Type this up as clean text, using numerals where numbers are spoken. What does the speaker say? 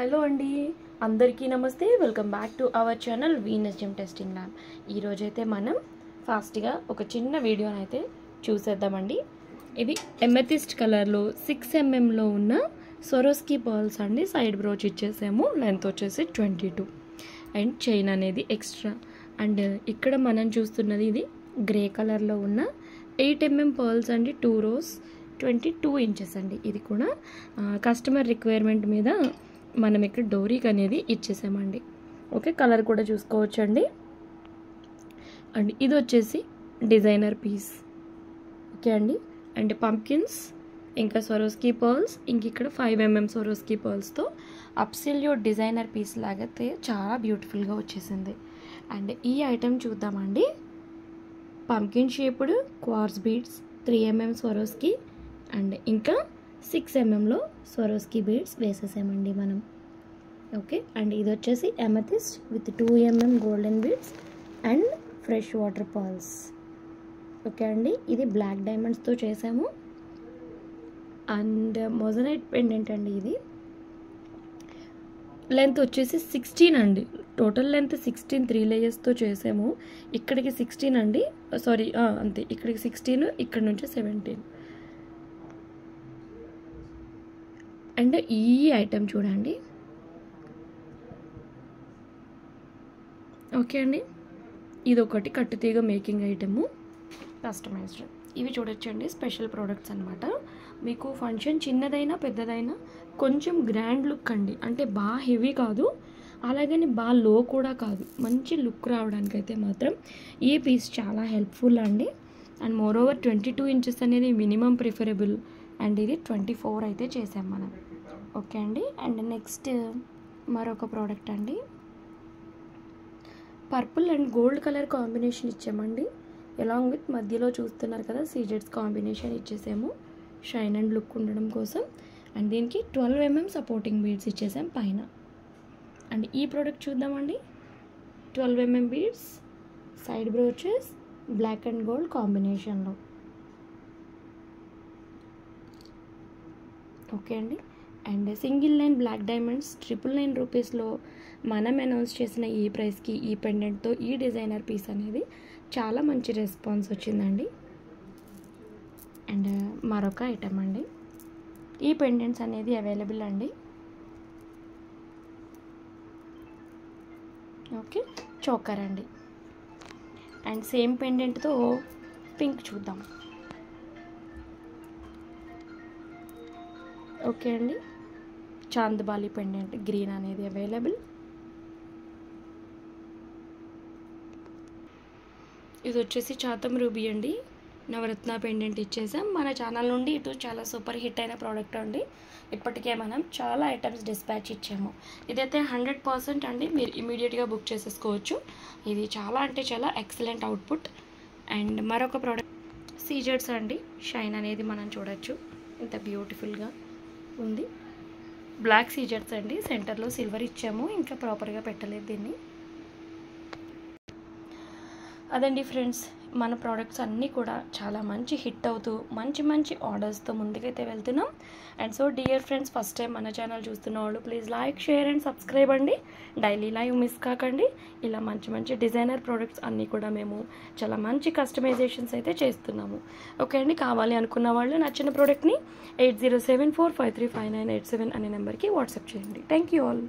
Hello అండి, అందరికీ నమస్తే. Welcome back to our channel Venus gym testing lab. ఈరోజైతే మనం ఫాస్ట్గా ఒక చిన్న వీడియోని అయితే చూసేద్దామండి. ఇది ఎమెథిస్ట్ కలర్లో 6 mm ఉన్న స్వరోస్కీ పర్ల్స్ అండి. సైడ్ బ్రోచ్ ఇచ్చేసాము, లెంత్ వచ్చేసి 22 అండ్ చైన్ అనేది ఎక్స్ట్రా. అండ్ ఇక్కడ మనం చూస్తున్నది ఇది గ్రే కలర్లో ఉన్న 8 mm పర్ల్స్ అండి. 2 rows 22 inches అండి. ఇది కూడా కస్టమర్ రిక్వైర్మెంట్ మీద మనం ఇక్కడ డోరీక్ అనేది ఇచ్చేసామండి. ఓకే, కలర్ కూడా చూసుకోవచ్చండి. అండ్ ఇది వచ్చేసి డిజైనర్ పీస్. ఓకే అండి. అండ్ పంప్కిన్స్, ఇంకా స్వరోస్కీ పర్ల్స్, ఇంక ఇక్కడ 5 mm స్వరోస్కీ పర్ల్స్తో అబ్సల్యూట్ డిజైనర్ పీస్ లాగైతే చాలా బ్యూటిఫుల్గా వచ్చేసింది. అండ్ ఈ ఐటెం చూద్దామండి. Pumpkin shaped quartz beads, 3 mm Swarovski and ఇంకా 6 mm స్వరోస్కీ బీడ్స్ వేసేసామండి మనం. ఓకే, అండ్ ఇది వచ్చేసి amethyst with 2 mm golden beads and fresh water pearls. Okay అండి, ఇది బ్లాక్ డైమండ్స్తో చేసాము. అండ్ మొజనైట్ పెండెంట్ అండి. ఇది లెంత్ వచ్చేసి 16 అండి. టోటల్ లెంత్ 16, 3 లేయర్స్తో చేసాము. ఇక్కడికి 16 అండి, సారీ అంతే, ఇక్కడికి 16, ఇక్కడ నుంచి 17. అండ్ ఈ ఐటెం చూడండి. ఓకే అండి, ఇది ఒకటి కట్టుతీగ మేకింగ్ ఐటెము, కస్టమైజ్డ్. ఇవి చూడొచ్చండి, స్పెషల్ ప్రోడక్ట్స్ అనమాట. మీకు ఫంక్షన్ చిన్నదైనా పెద్దదైనా కొంచెం గ్రాండ్ లుక్ అండి. అంటే బాగా హెవీ కాదు, అలాగని బాగా లో కూడా కాదు, మంచి లుక్ రావడానికి అయితే మాత్రం ఈ పీస్ చాలా హెల్ప్ఫుల్ అండి. అండ్ మోర్ ఓవర్ 22 inches అనేది మినిమం ప్రిఫరబుల్. అండ్ ఇది 24 అయితే చేసాం మనం. ఓకే అండి. అండ్ నెక్స్ట్ మరొక ప్రోడక్ట్ అండి. Purple and gold colour combination ఇచ్చామండి. అలాంగ్ విత్ మధ్యలో చూస్తున్నారు కదా సీజెడ్స్ కాంబినేషన్ ఇచ్చేసాము, షైన్ అండ్ లుక్ ఉండడం కోసం. అండ్ దీనికి 12 mm సపోర్టింగ్ బీడ్స్ ఇచ్చేసాం పైన. అండ్ ఈ ప్రోడక్ట్ చూద్దామండి. 12 mm beads, side brooches, black and gold కాంబినేషన్లో. ఓకే అండి. And single line black diamonds 999 రూపీస్లో మనం అనౌన్స్ చేసిన ఈ ప్రైస్కి ఈ పెండెంట్తో ఈ డిజైనర్ పీస్ అనేది చాలా మంచి రెస్పాన్స్ వచ్చిందండి. అండ్ మరొక ఐటమ్ అండి. ఈ పెండెంట్స్ అనేది అవైలబుల్ అండి. ఓకే, చోకర్ అండి. అండ్ సేమ్ పెండెంట్తో పింక్ చూద్దాం. ఓకే అండి, చాందబాలి పెండెంట్ గ్రీన్ అనేది అవైలబుల్. ఇది వచ్చేసి చాతం రూబీ అండి, నవరత్న పెండెంట్ ఇచ్చేసాం. మన ఛానల్ నుండి ఇటు చాలా సూపర్ హిట్ అయిన ప్రోడక్ట్ అండి. ఇప్పటికే మనం చాలా ఐటమ్స్ డిస్పాచ్ ఇచ్చాము. ఇదైతే 100% అండి, మీరు ఇమీడియట్గా బుక్ చేసేసుకోవచ్చు. ఇది చాలా అంటే చాలా ఎక్సలెంట్ అవుట్పుట్. అండ్ మరొక ప్రోడక్ట్ సీజెడ్స్ అండి. షైన్ అనేది మనం చూడొచ్చు, ఇంత బ్యూటిఫుల్గా ఉంది. బ్లాక్ సీజెడ్స్ అండి, సెంటర్లో సిల్వర్ ఇచ్చాము, ఇంకా ప్రాపర్గా పెట్టలేదు దీన్ని. అదండి ఫ్రెండ్స్, మన ప్రోడక్ట్స్ అన్నీ కూడా చాలా మంచి హిట్ అవుతూ మంచి మంచి ఆర్డర్స్తో ముందుకైతే వెళ్తున్నాం. And so dear friends, first time మన ఛానల్ చూస్తున్న వాళ్ళు please like, share and subscribe అండి. డైలీ లైవ్ మిస్ కాకండి. ఇలా మంచి మంచి డిజైనర్ ప్రోడక్ట్స్ అన్నీ కూడా మేము చాలా మంచి కస్టమైజేషన్స్ అయితే చేస్తున్నాము. ఓకే అండి, కావాలి అనుకున్న వాళ్ళు నచ్చిన ప్రోడక్ట్ని 8074535987 అనే నెంబర్కి వాట్సాప్ చేయండి. Thank you all.